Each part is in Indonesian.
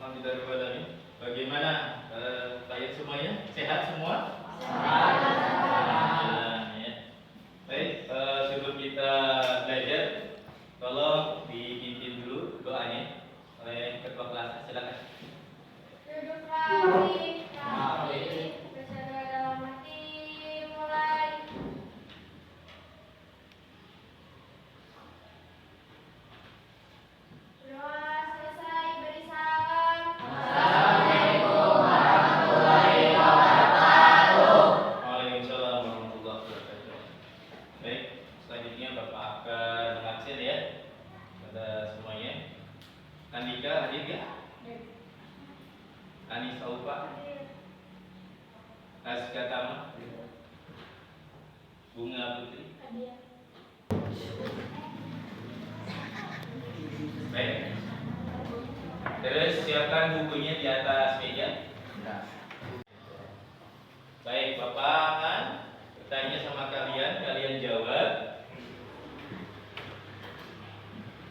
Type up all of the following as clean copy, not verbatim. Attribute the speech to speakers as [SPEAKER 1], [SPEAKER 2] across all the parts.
[SPEAKER 1] Alhamdulillah. Bagaimana kalian semuanya? Sehat semua? Ya. Baik, sebelum kita belajar, tolong dipimpin dulu doanya oleh ketua kelas. Silakan.
[SPEAKER 2] Duduk rapi, bersatu dalam hati, mulai. Doa selesai, beri salam. Assalamualaikum warahmatullahi wabarakatuh.
[SPEAKER 1] Waalaikumsalam warahmatullahi wabarakatuh. Baik, selanjutnya Bapak akan mengabsen ya pada semuanya. Andika hadir ya? Anissa Upa, Aska Tama, Bunga Putri. Baik. Terus siapkan bukunya di atas meja. Baik, Bapak akan bertanya sama kalian, kalian jawab.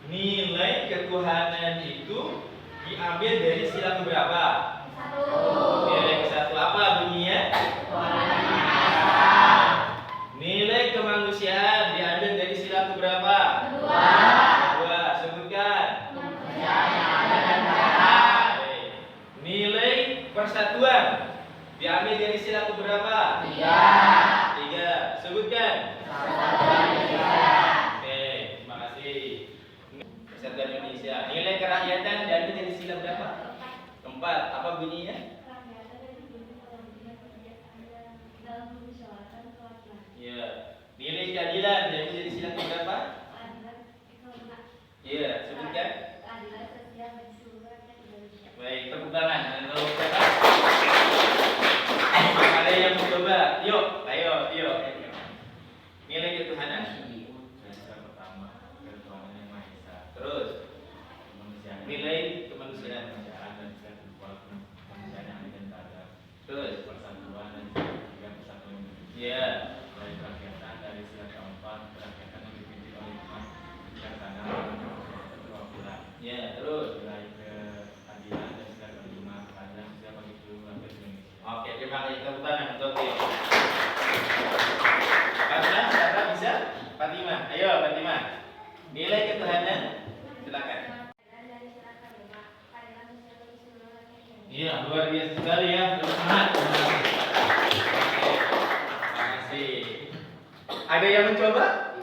[SPEAKER 1] Nilai ketuhanan itu diambil dari sila keberapa? Nilai ke-1 apa bunyinya? Nilai kemanusiaan diambil dari sila keberapa? Dua. Sebutkan. Nilai persatuan diambil dari sila keberapa? Tiga. Sebutkan. Oke, terima kasih. Persatuan Indonesia. Nilai kerakyatan diambil dari sila berapa? 4. Apa bunyinya? Ya. Nilai keadilan diambil dari sila berapa? Iya, sebutkan. Baik, tepuk tangan. Kalau siapa? Ada yang mau coba? Yuk, ayo. Nilai ketuhanan. Pertama, ketuhanan yang Maha Esa. Terus, nilai kemanusiaan. Terus, persatuan dan juga persatuan Indonesia. Iya. Dari kerakyatan dari sila keempat, kerakyatan yang dipimpin oleh Tuhan Kartana ketua bulan. Iya, terus nilai keadilan dan sila kelima keadilan sosial bagi seluruh rakyat Indonesia. Oke, terima kasih. Tepuk tangan untuk tim. Siapa bisa? Fatimah. Ayo, Fatimah. Nilai ketuhanan, silakan. Iya, luar biasa sekali ya. Semangat. Terima kasih. Ada yang mencoba?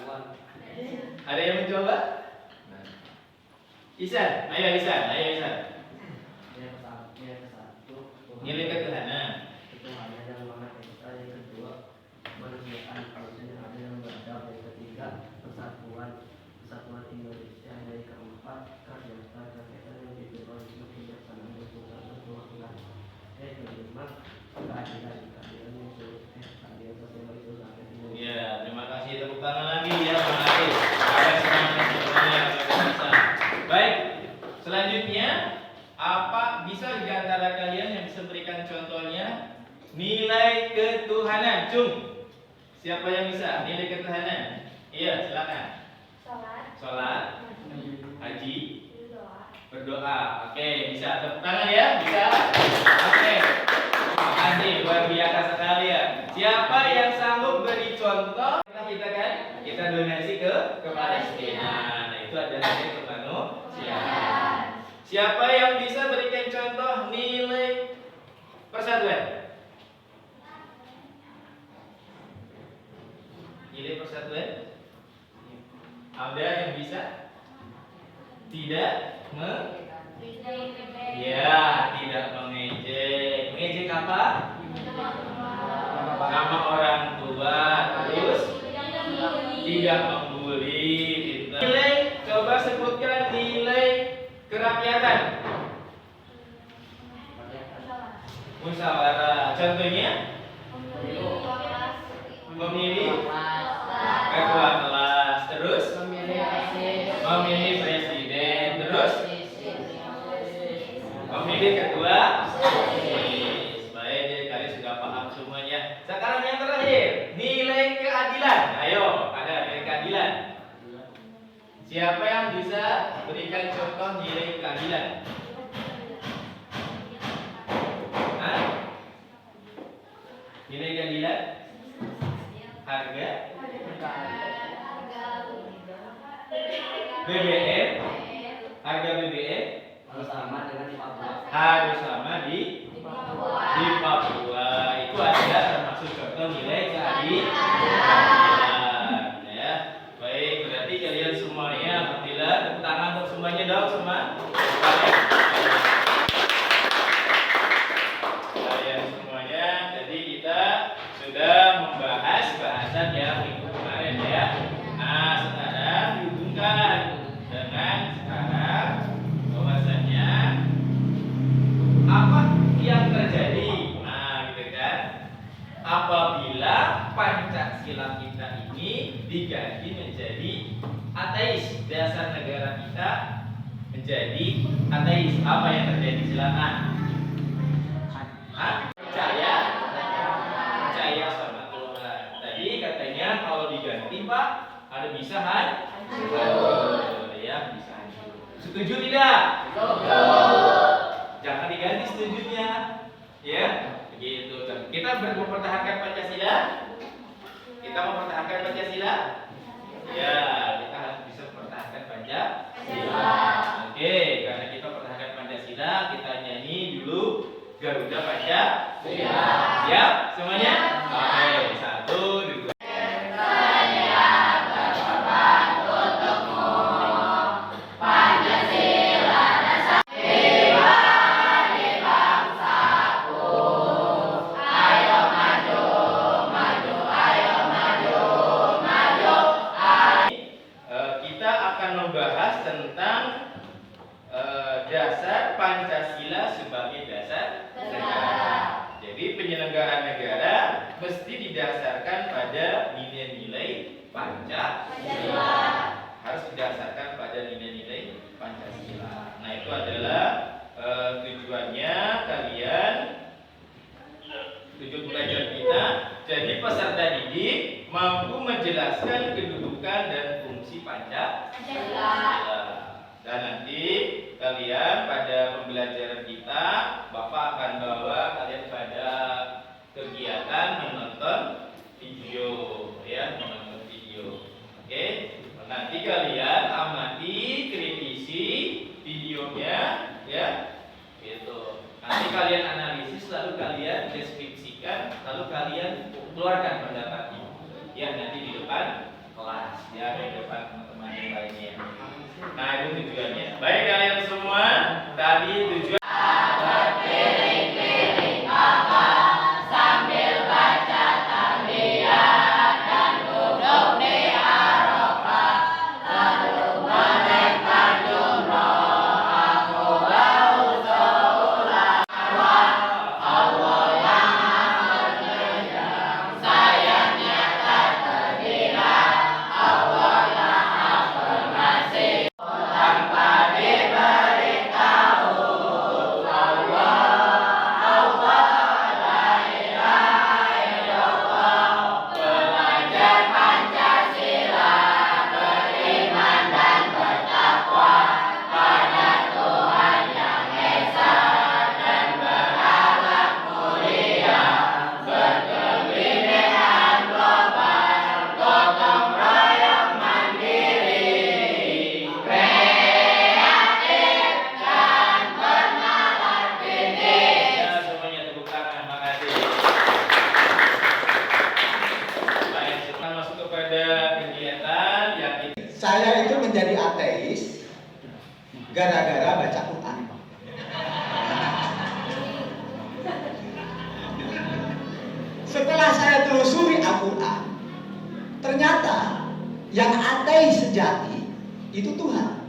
[SPEAKER 1] Ada yang mencoba? Isan, ayo Isan. Nilai ketuhanan.
[SPEAKER 3] Ketuhanan yang Maha Esa. Yang kedua, kemanusiaan yang ada yang beradab. Yang ketiga, persatuan Indonesia. Yang keempat, kerakyatan yang dipimpin oleh kebijaksanaan dan Tuhan Tuhan. Yang kelima, keadilan yang seluruh keadilan sosial bagi seluruh rakyat Indonesia.
[SPEAKER 1] Iya, terima kasih. Tepuk tangan lagi ya. Terima kasih. Ada semangat semuanya. Baik, selanjutnya apa bisa di antara kalian yang bisa berikan contohnya nilai ketuhanan? Cung, siapa yang bisa nilai ketuhanan? Iya, silakan. Sholat, haji, berdoa. Oke, bisa. Tepuk tangan ya, bisa. Oke, terima kasih, luar biasa sekali ya. Siapa yang sanggup beri contoh? Kita donasi ke Palestina. Nah, itu adalah nilai kemanusiaan. Siapa yang bisa berikan contoh nilai persatuan? Nilai persatuan? Ada yang bisa? Tidak tidak mengejek. Mengejek apa? Nama orang tua. Terus tidak membuli. Nilai, coba sebutkan nilai kerakyatan. Musyawarah. Contohnya? Memilih ketua kelas. Terus? Memilih presiden. Terus? Memilih ketua. Baik, jadi kalian sudah paham semuanya. Sekarang yang terakhir, nilai keadilan. Ayo, ada nilai keadilan. Siapa yang bisa berikan contoh nilai keadilan? Hah? Nilai keadilan? Harga BBM? Harga BBM
[SPEAKER 3] Harus sama dengan di Papua.
[SPEAKER 1] harus sama di Papua. Itu adalah termasuk contoh nilai keadilan. Ya, baik. Berarti kalian semuanya, alhamdulillah, tepuk tangan untuk semuanya dong, semua. Kalian semuanya, jadi kita sudah membahas bahasan yang minggu kemarin ya. Nah, sekarang dihubungkan dengan sekarang bahwasannya apa yang terjadi. Nah, gitu kan. Apabila Pancasila kita ini diganti menjadi ateis, dasar negara kita menjadi ateis, apa yang terjadi? Silakan. Hah? Percaya sama Tuhan. Tadi katanya kalau diganti Pak ada bisa hancur. Ya, bisa hancur. Setuju tidak? Jangan diganti setujunya. Ya, begitu. Kita mempertahankan Pancasila. Kita mempertahankan Pancasila. Ya, kita harus bisa mempertahankan Pancasila. Oke, karena kita mempertahankan Pancasila, kita nyanyi dulu Garuda Pancasila. Siap semuanya? Oke, 1, 2. Kita akan membahas tentang dasar Pancasila sebagai dasar negara. Jadi penyelenggaraan negara mesti didasarkan pada nilai-nilai Pancasila. Harus didasarkan pada nilai-nilai Pancasila. Nah, itu adalah tujuannya kalian, tujuan belajar kita. Jadi peserta didik mampu menjelaskan kedudukan dan fungsi Pancasila. Dan nanti kalian pada pembelajaran kita, Bapak akan bawa kalian pada kegiatan menonton video, ya, menonton video. Oke, nanti kalian amati, kritisi videonya, ya, gitu. Nanti kalian analisis, lalu kalian deskripsikan, lalu kalian keluarkan pendapatnya. Ya, nanti di depan kelas, ya, di depan teman-teman yang lainnya. Nah, itu tujuannya. Baik kalian semua, tadi tujuan
[SPEAKER 4] saya itu menjadi ateis gara-gara baca Quran. Setelah saya telusuri Al-Quran, ternyata yang ateis sejati itu Tuhan.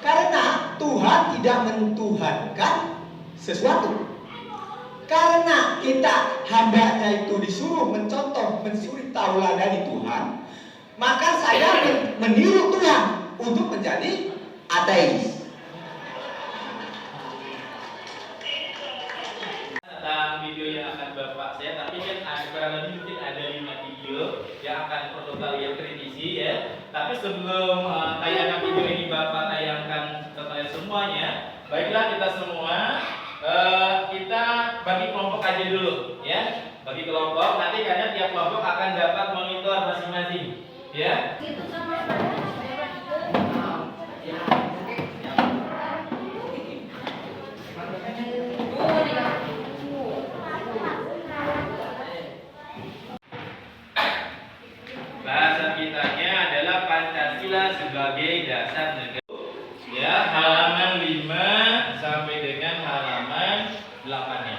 [SPEAKER 4] Karena Tuhan tidak mentuhankan sesuatu. Karena kita hambanya itu disuruh mencontoh, mensuri tauladani Tuhan, maka saya meniru Tuhan untuk menjadi ateis.
[SPEAKER 1] Tentang video yang akan Bapak saya, tapi kan ada kurang lebih mungkin ada 5 video yang akan perlu kalian kritisi, ya. Tapi Tapi sebelum tayangan video ini Bapak tayangkan ke kalian semuanya, baiklah kita semua kita bagi kelompok aja dulu ya. Bagi kelompok, nanti karena tiap kelompok akan dapat monitor masing-masing ya.
[SPEAKER 2] Gitu sama pada.
[SPEAKER 1] Bahasan kitanya adalah Pancasila sebagai dasar negara. Ya, halaman 5 sampai dengan halaman 8-nya.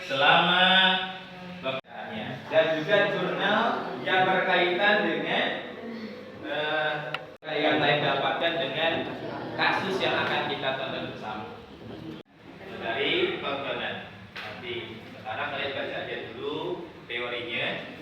[SPEAKER 1] Selama bacaannya dan juga jurnal yang berkaitan dengan yang lain dapatkan dengan kasus yang akan kita tonton bersama dari tontonan. Nanti sekarang kalian baca aja dulu teorinya.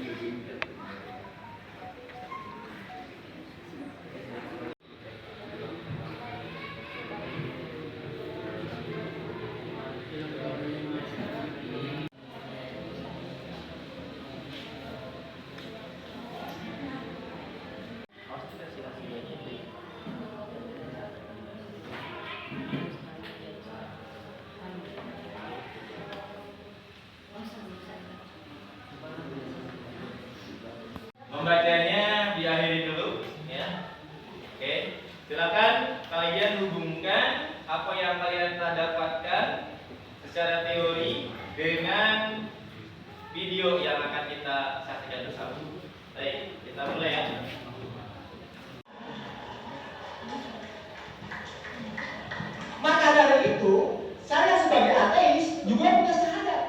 [SPEAKER 1] Membacanya diakhiri dulu ya. Oke, silakan kalian hubungkan apa yang kalian telah dapatkan secara teori dengan video yang akan kita saksikan bersama. Baik, kita mulai ya.
[SPEAKER 4] Maka dari itu, saya sebagai ateis juga punya syahadat.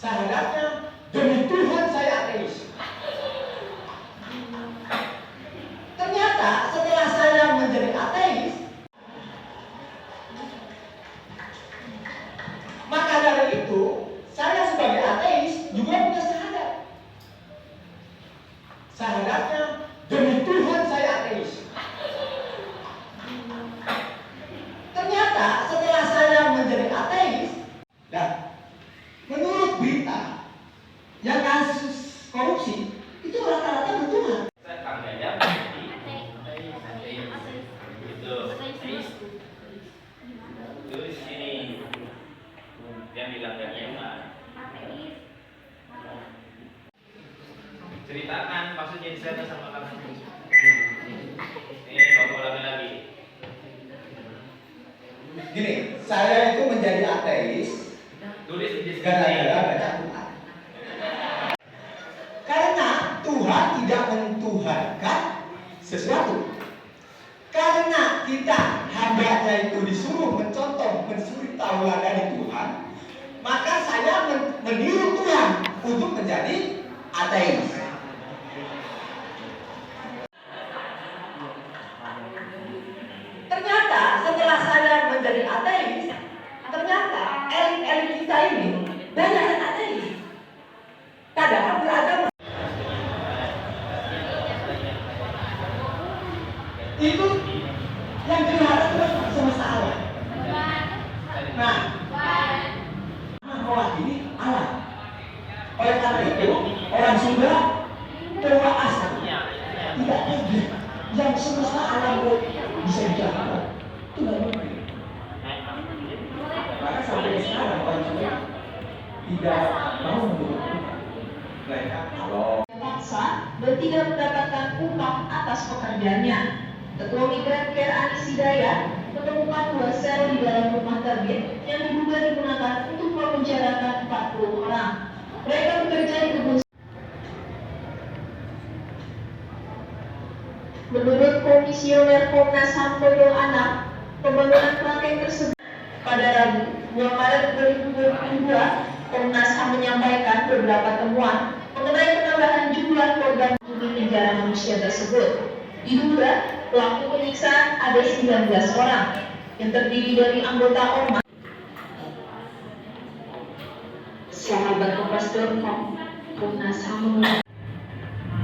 [SPEAKER 4] Syahadatnya, demi Tuhan saya ateis. Ternyata setelah saya menjadi ateis, maka dari itu, saya sebagai ateis juga punya syahadat. Syahadatnya, demi Tuhan saya ateis. Ternyata setelah saya menjadi ateis, dan menurut berita yang kasus korupsi itu rata-rata bertuhan.
[SPEAKER 1] Kang Gajah itu tulis sini yang bilang Gajah ceritakan maksudnya di sana sama kamu. Ini bapak ulangi lagi.
[SPEAKER 4] Gini, saya itu menjadi ateis
[SPEAKER 1] Tulis di
[SPEAKER 4] gara-gara baca Quran. Karena Tuhan tidak mentuhankan sesuatu. Karena kita hambanya itu disuruh mencontoh, mensuri tauladan dari Tuhan, maka saya meniru Tuhan untuk menjadi ateis. Ternyata setelah saya menjadi ateis, ternyata elit-elit kita ini banyak yang ateis. Padahal beragama. Itu yang kelihatan terus semesta alam. Nah, mewakili alam. Oleh karena itu, orang Sunda terwak asal tidak ada yang semesta alam bisa dijalankan. Itu nggak mungkin. Maka sampai sekarang orang Sunda tidak mau mendukung mereka. Kalau
[SPEAKER 5] paksa dan tidak mendapatkan upah atas pekerjaannya. Ketua Migran Care Anis Hidayat menemukan 2 sel di dalam rumah terbit yang diduga digunakan untuk memenjarakan 40 orang. Mereka bekerja di kebun. Menurut Komisioner Komnas HAM Khairul Anam, pembangunan kerangkeng tersebut pada Rabu 2 Maret 2022, Komnas HAM menyampaikan beberapa temuan mengenai penambahan jumlah korban di penjara manusia tersebut. Diduga pelaku penyiksaan ada 19 orang yang terdiri dari anggota ormas. Sahabat Kompas.com, Komnas HAM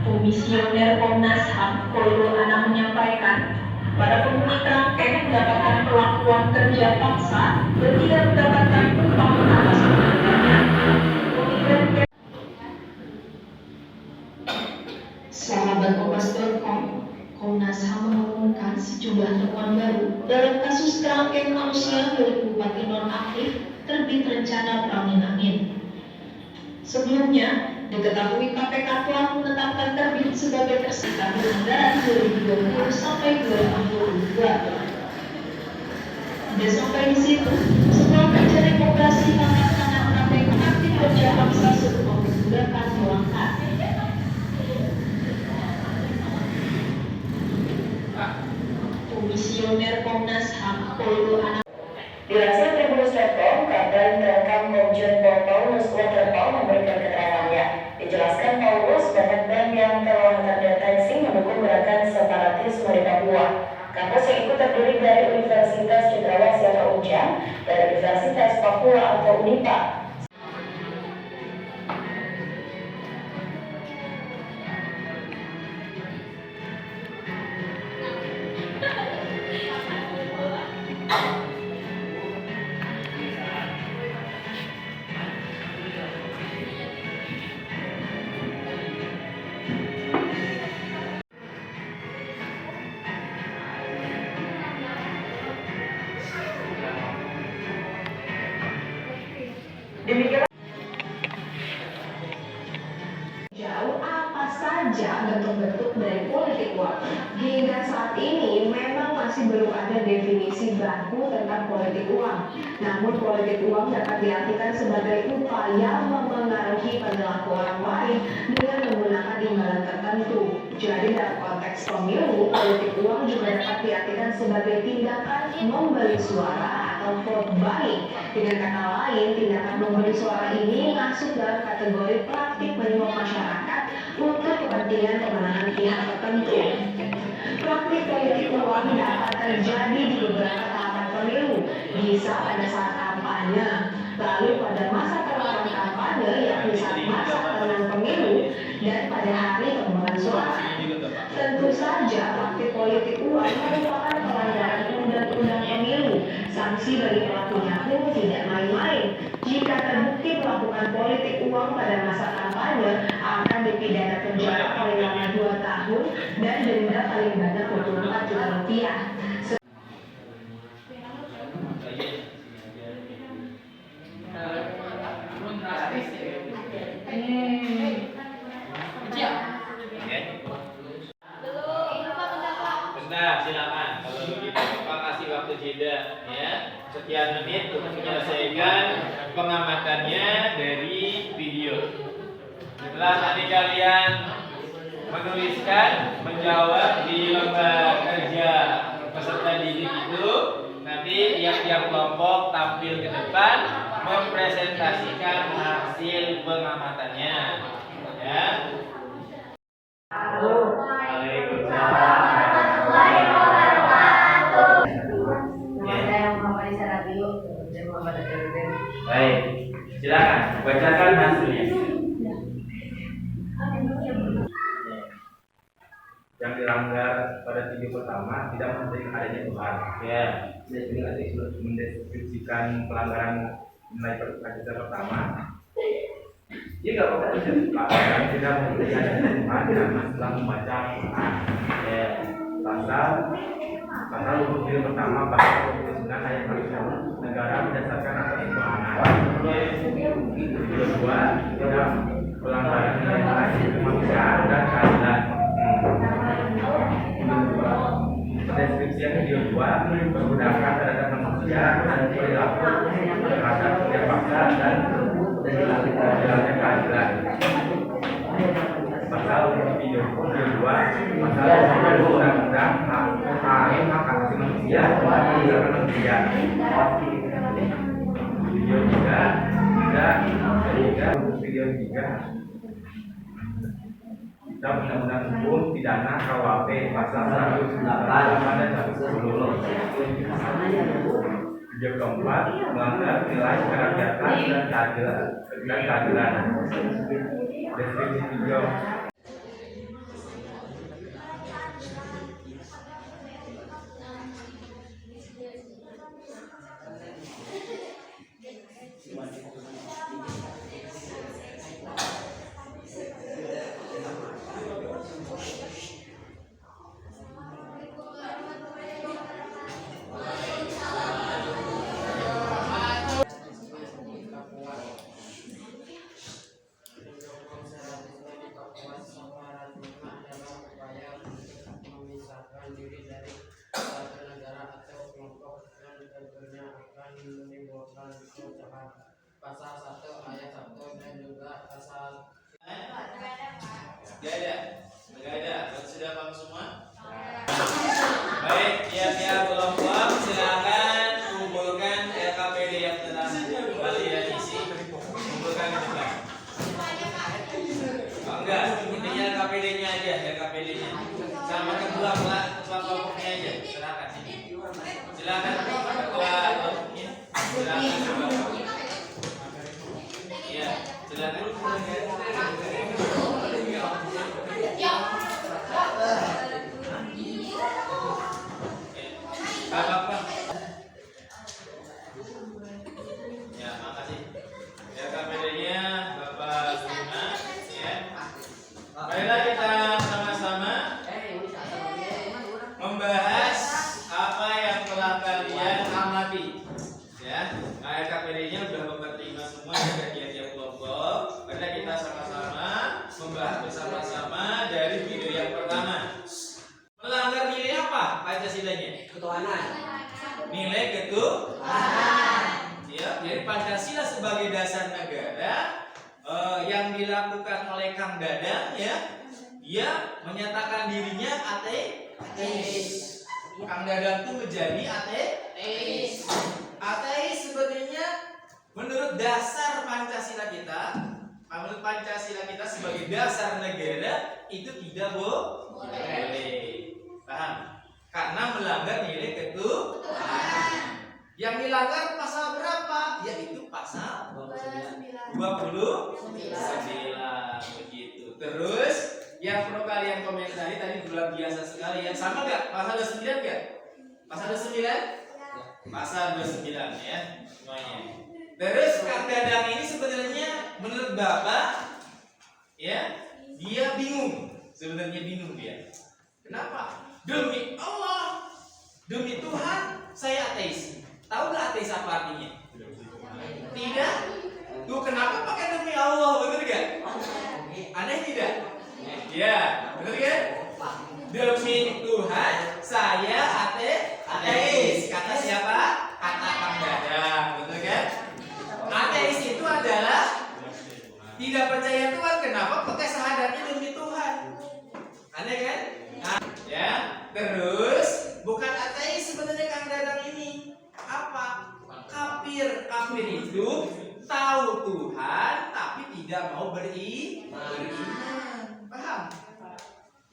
[SPEAKER 5] Komisioner Komnas HAM Khairul Anam menyampaikan para penghuni kerangkeng mendapatkan perlakuan kerja paksa dan tidak mendapatkan upah atas pekerjaannya. SMA usia 2004 nonaktif terbit rencana perangin angin. Sebelumnya, diketahui KPK telah menetapkan terbit sebagai tersangka pelanggaran 2020 sampai 2022. Dan sampai di situ, setelah terjadi operasi tangkap tangan KPK aktif kerja paksa untuk mempermudahkan melangkah. Komisioner Komnas HAM Poldo Anak.
[SPEAKER 6] Dilansir Tribunnews.com, Kapten Terekam Komjen Pol Paulus Waterpau memberikan keterangannya. Dijelaskan Paulus, banyak band yang telah terdeteksi mendukung gerakan separatisme di Papua. Kampus yang ikut terdiri dari Universitas Cendrawasih atau UNJAM dan Universitas Papua atau UNIPA. Demikian.
[SPEAKER 5] Jauh apa saja bentuk-bentuk dari politik uang. Hingga saat ini memang masih belum ada definisi baku tentang politik uang. Namun politik uang dapat diartikan sebagai upaya memengaruhi perilaku orang lain dengan menggunakan imbalan tertentu. Jadi dalam konteks pemilu, politik uang juga dapat diartikan sebagai tindakan membeli suara atau vote buying. Dengan kata lain, tindakan membeli suara ini masuk dalam kategori praktik menyuap masyarakat untuk kepentingan kemenangan pihak tertentu. Praktik politik uang dapat terjadi di beberapa tahapan pemilu, bisa pada saat kampanye, lalu pada masa perlawan kampanye yakni saat masa pemenang pemilu, dan pada hari pemungutan suara. Tentu saja praktik politik uang merupakan pelanggaran undang-undang pemilu. Sanksi bagi pelakunya pun tidak main-main. Jika terbukti melakukan politik uang pada masa kampanye, akan dipidana penjara paling lama 2 tahun dan denda paling banyak 24 juta rupiah.
[SPEAKER 1] Bentar, silakan. Kalau begitu, Bapak kasih waktu jeda ya. Sekian menit untuk menyelesaikan pengamatannya dari video. Setelah nanti kalian menuliskan, menjawab di lembar kerja peserta didik itu, nanti tiap-tiap kelompok tampil ke depan mempresentasikan hasil pengamatannya. Ya. Waalaikumsalam. Baik, silakan bacakan hasilnya.
[SPEAKER 7] Yang dilanggar pada video pertama tidak mendeklarasikan adanya Tuhan.
[SPEAKER 1] Ya.
[SPEAKER 7] Mendeskripsikan pelanggaran nilai perkara pertama. Jika pelanggaran tidak mendeklarasikan adanya Tuhan karena setelah membaca Al-Quran.
[SPEAKER 1] Ya.
[SPEAKER 7] Pasal untuk video pertama pasal 29 ayat 1 negara berdasarkan atas ketuhanan. Video kedua tidak pelanggaran nilai kemanusiaan dan keadilan. Deskripsi video 2 perbudakan terhadap manusia dan perilaku terhadap kerja paksa dan jalannya keadilan. Pasal video 2 pasal undang-undang hak asasi manusia dan manusia. Video 3 video 3 kita undang-undang hukum pidana KUHP pasal 108 dan 110. Video keempat melanggar nilai kerakyatan dan keadilan. Deskripsi video
[SPEAKER 3] menimbulkan kerusakan. Pasal 1 ayat 1 dan juga pasal
[SPEAKER 1] Gak ada. Sudah paham semua? Baik, tiap-tiap kelompok silakan kumpulkan LKPD yang telah kalian isi. Kumpulkan di depan. Oh, enggak, intinya LKPD-nya aja, LKPD-nya. Sama ketua kelompoknya aja. Silakan sini. Silakan ketua kelompoknya. Silakan. Iya, silakan. Bapak. Ya, makasih. Ya, KPD-nya Bapak Bima, ya. Baiklah, kita sama-sama membahas apa yang telah kalian amati. Ya, KPD-nya sudah Bapak terima semua dari tiap-tiap kelompok. Baiklah, kita sama-sama membahas bersama-sama dari video yang pertama. Melanggar nilai apa Pancasilanya?
[SPEAKER 3] Ketuhanan.
[SPEAKER 1] Nilai ketuhanan. Ya, jadi Pancasila sebagai dasar negara yang dilakukan oleh Kang Dadang, ya, dia menyatakan dirinya ateis. Kang Dadang itu menjadi ateis. Ateis sebenarnya menurut dasar Pancasila kita, menurut Pancasila kita sebagai dasar negara itu tidak boleh. Paham? Karena melanggar nilai ketuhanan. Yang dilanggar pasal berapa? Yaitu pasal 29 begitu. Terus yang perlu kalian komentari tadi luar biasa sekali ya. Sama enggak? Pasal 29 enggak? Pasal 29? Pasal 29 ya semuanya. Terus Kang Dadang ini sebenarnya menurut Bapak ya, dia bingung. Sebenarnya bingung dia. Kenapa? Demi Allah, demi Tuhan, saya ateis. Tahu nggak ateis apa artinya? Tidak. Tuh kenapa pakai demi Allah, betul gak? Aneh tidak? Ya, betul kan? Demi Tuhan, saya ateis. Kata siapa? Kata Kang Dadang, betul kan? Ateis itu adalah tidak percaya Tuhan. Kenapa pakai syahadatnya demi Tuhan? Aneh kan? Nah, ya, terus bukan ateis sebenarnya Kang Dadang ini. Apa? Kafir. Kafir itu tahu Tuhan tapi tidak mau beriman. Paham?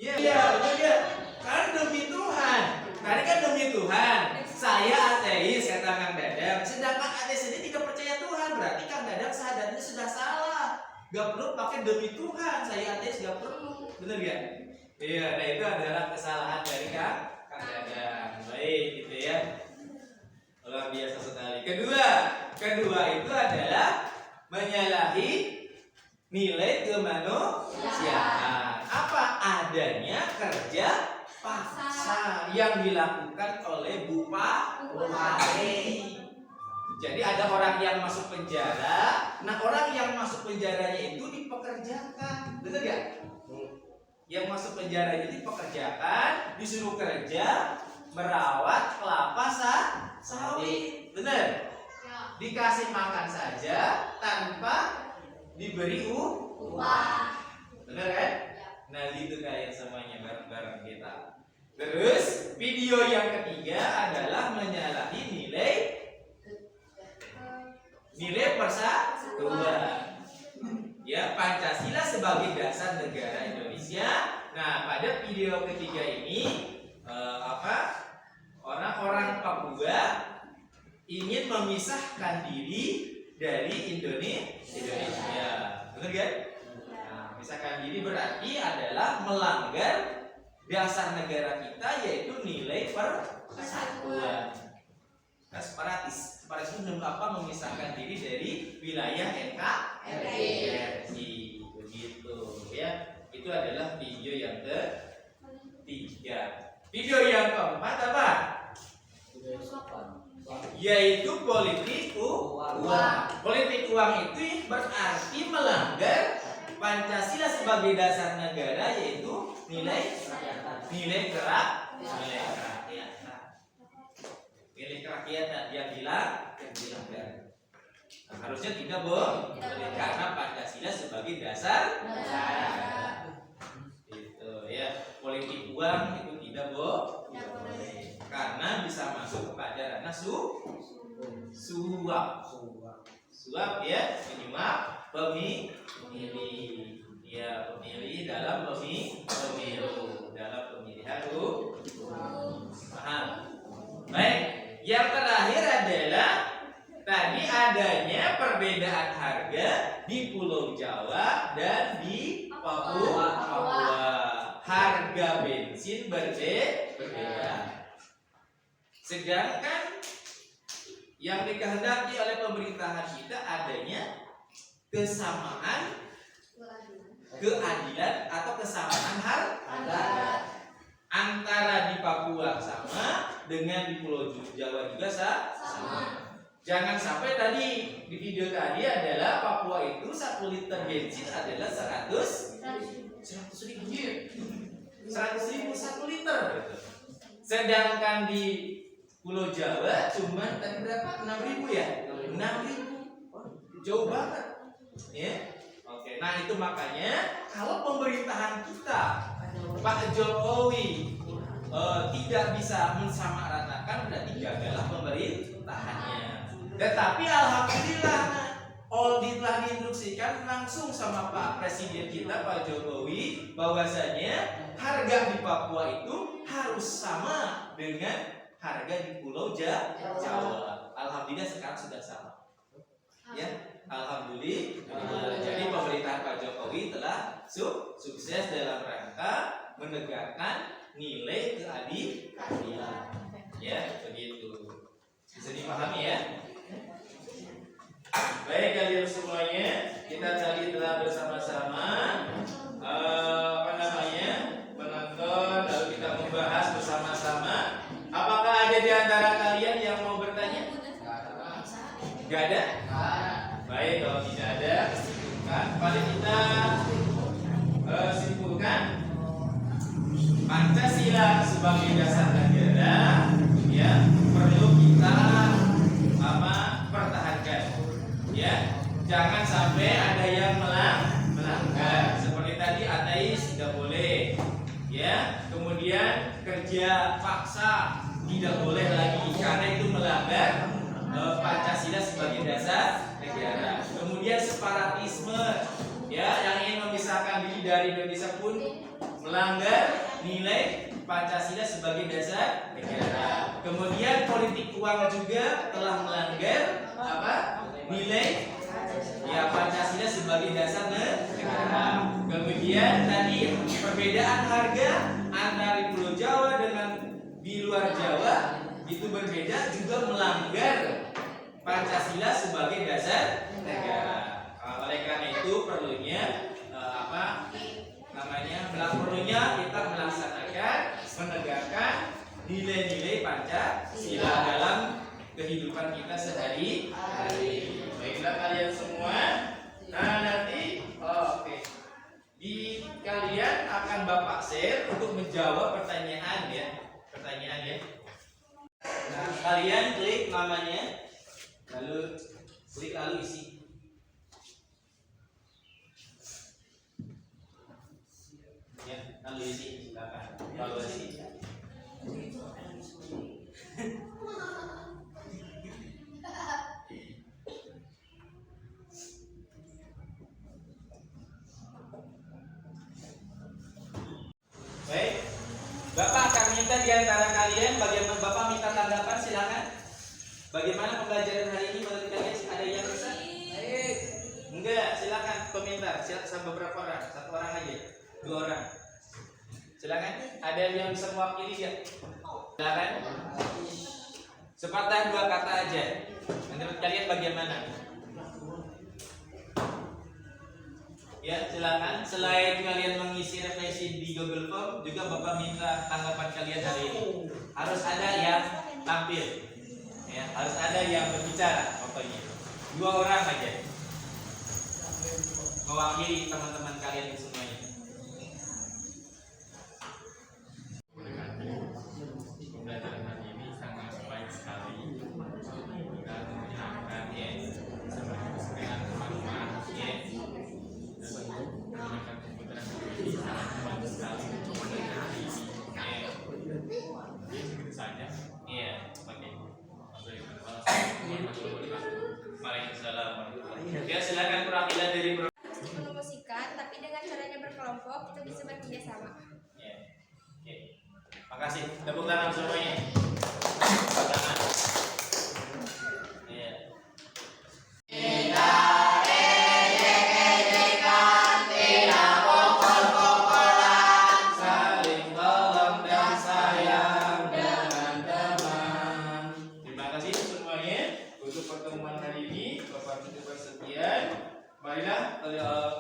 [SPEAKER 1] Iya, betul. Karena demi Tuhan. Tadi kan demi Tuhan. Saya ateis kata Kang Dadang. Sedangkan ateis ini tidak percaya Tuhan. Berarti Kang Dadang syahadatnya sudah salah. Gak perlu pakai demi Tuhan. Saya ateis gak perlu. Bener gak? Iya, nah itu adalah kesalahan dari Kang Dadang. Baik, gitu ya. Luar biasa sekali. Kedua itu adalah menyalahi nilai kemanusiaan. Apa adanya kerja paksa yang dilakukan oleh bupati. Jadi ada orang yang masuk penjara. Nah, orang yang masuk penjaranya itu dipekerjakan. Betul gak? Yang masuk penjara itu dipekerjakan, disuruh kerja merawat kelapa sawit. Benar? Dikasih makan saja tanpa diberi upah. Benar kan? Nah, gitu kalian semuanya bareng-bareng kita. Terus video yang ketiga adalah menyalahi nilai persatuan. Ya, Pancasila sebagai dasar negara Indonesia. Nah, pada video ketiga ini orang-orang Papua ingin memisahkan diri dari Indonesia. Benar kan? Nah, memisahkan diri berarti adalah melanggar dasar negara kita, yaitu nilai persatuan. Nah, separatis itu memisahkan diri dari wilayah NKRI. Begitu ya. Itu adalah video yang ketiga. Video yang keempat apa? Yaitu politik uang. Politik uang itu berarti melanggar Pancasila sebagai dasar negara, yaitu nilai kerakyatan yang dilanggar. Nah, harusnya tidak boleh karena Pancasila sebagai dasar negara. Itu ya, politik uang itu tidak boleh karena bisa masuk kepada ranah suap ya, minimal pemilih ya, pemilih dalam pemilu dalam pemilihan paham. Baik, yang terakhir adalah tadi adanya perbedaan harga di Pulau Jawa dan di Papua. Harga bensin berbeda. Sedangkan yang dikehendaki oleh pemerintahan kita adanya kesamaan keadilan atau kesamaan harga antara di Papua sama dengan di Pulau Jawa juga sama. Jangan sampai tadi di video tadi adalah Papua itu 1 liter bensin adalah 100 ribu 100 ribu 1 liter gitu. Sedangkan di Pulau Jawa cuma tadi berapa? 6.000 ya? 6.000. Jauh banget. Ya. Oke. Nah, itu makanya kalau pemerintahan kita Pak Jokowi tidak bisa mensamaratakan, berarti gagallah pemerintahannya. Tetapi alhamdulillah Aldi telah diinstruksikan langsung sama Pak Presiden kita Pak Jokowi bahwasanya harga di Papua itu harus sama dengan harga di Pulau Jawa. Alhamdulillah sekarang sudah sama. Ya, alhamdulillah. Jadi pemerintahan Pak Jokowi telah sukses dalam rangka menegakkan nilai keadilan. Ya, begitu. Bisa dipahami ya? Baik kalian semuanya, kita tadi telah bersama-sama menonton, lalu kita membahas bersama-sama. Apakah ada di antara kalian yang mau bertanya? Gak ada? Baik, kalau tidak ada, simpulkan. Paling kita simpulkan Pancasila sebagai dasar negara, ya, perlu kita pertahankan. Ya, jangan sampai ada yang melanggar. Seperti tadi ateis tidak boleh. Ya, kemudian kerja paksa tidak boleh lagi karena itu melanggar Pancasila sebagai dasar negara. Kemudian separatisme, ya, yang ingin memisahkan diri dari Indonesia pun melanggar nilai Pancasila sebagai dasar negara. Kemudian politik uang juga telah melanggar nilai ya Pancasila sebagai dasar negara. Kemudian tadi perbedaan harga antara di Pulau Jawa dengan di luar Jawa itu berbeda, juga melanggar Pancasila sebagai dasar negara. Oleh karena itu perlunya perlunya kita melaksanakan, menegakkan nilai-nilai Pancasila dalam kehidupan kita sehari-hari. Baiklah kalian semua. Nah, nanti di kalian akan Bapak share untuk menjawab pertanyaan ya. Nah, kalian klik namanya, lalu klik lalu isi. Ya, lalu isi, silakan. Evaluasi. Baik, Bapak akan minta di antara kalian bagaimana Bapak minta tanggapan, silakan. Bagaimana pembelajaran hari ini menurut kalian? Ada yang bisa? Enggak, silakan komentar. Silakan beberapa orang, 1 orang aja, 2 orang. Silakan. Ada yang bisa mewakili ya? Silakan. Sepatah 2 kata aja. Menurut kalian bagaimana? Ya, silakan. Selain kalian mengisi refleksi di Google Form, juga Bapak minta tanggapan kalian hari ini. Harus ada yang tampil. Ya, harus ada yang berbicara pokoknya. 2 orang aja. Mewakili teman-teman kalian semuanya.
[SPEAKER 8] Pembelajaran hari ini sangat baik sekali dan
[SPEAKER 1] Ya, silakan perwakilan dari
[SPEAKER 2] Promosikan, tapi dengan caranya berkelompok kita bisa bekerja sama.
[SPEAKER 1] Ya. Oke. Makasih. Tepuk tangan semuanya. Tepuk tangan. Iya. Saling tolong dan sayang dengan teman. Terima kasih semuanya untuk pertemuan hari ini. Bapak Ibu bersekian. Marilah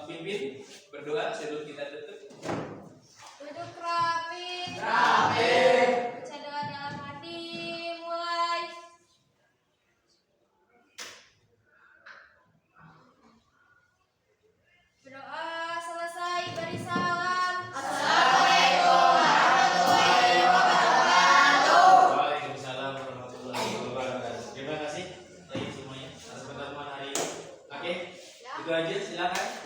[SPEAKER 1] pimpin berdoa sebelum kita tutup.
[SPEAKER 2] Duduk rapi. Baca doa dalam hati. Mulai. Berdoa selesai, beri salam.
[SPEAKER 1] Waalaikumsalam warahmatullahi wabarakatuh. Terima kasih lagi semuanya atas pertemuan hari ini. Oke, itu aja, silakan.